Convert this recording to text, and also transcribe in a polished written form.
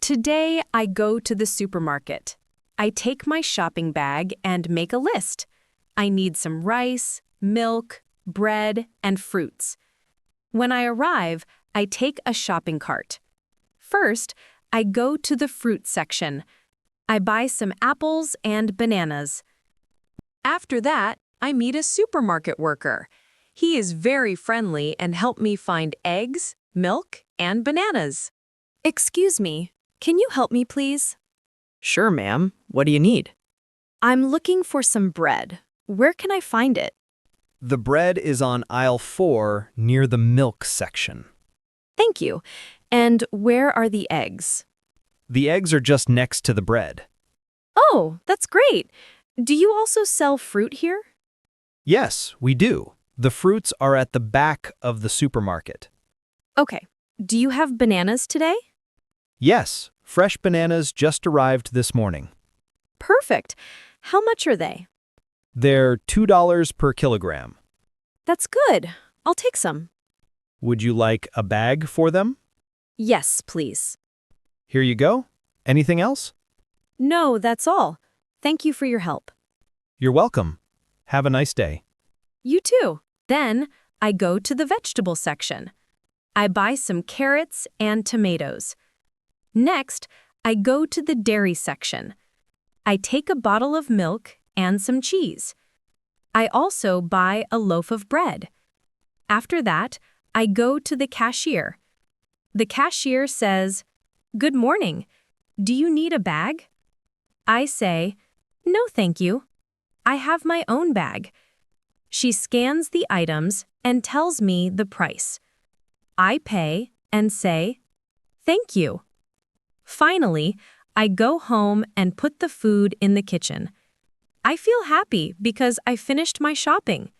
Today, I go to the supermarket. I take my shopping bag and make a list. I need some rice, milk, bread, and fruits. When I arrive, I take a shopping cart. First, I go to the fruit section. I buy some apples and bananas. After that, I meet a supermarket worker. He is very friendly and helped me find eggs, milk, and bananas. Excuse me, can you help me, please? Sure, ma'am. What do you need? I'm looking for some bread. Where can I find it? The bread is on aisle 4 near the milk section. Thank you. And where are the eggs? The eggs are just next to the bread. Oh, that's great. Do you also sell fruit here? Yes, we do. The fruits are at the back of the supermarket. Okay. Do you have bananas today? Yes, fresh bananas just arrived this morning. Perfect. How much are they? They're $2 per kilogram. That's good. I'll take some. Would you like a bag for them? Yes, please. Here you go. Anything else? No, that's all. Thank you for your help. You're welcome. Have a nice day. You too. Then, I go to the vegetable section. I buy some carrots and tomatoes. Next, I go to the dairy section. I take a bottle of milk and some cheese. I also buy a loaf of bread. After that, I go to the cashier. The cashier says, "Good morning. Do you need a bag?" I say, "No, thank you. I have my own bag." She scans the items and tells me the price. I pay and say, "Thank you." Finally, I go home and put the food in the kitchen. I feel happy because I finished my shopping.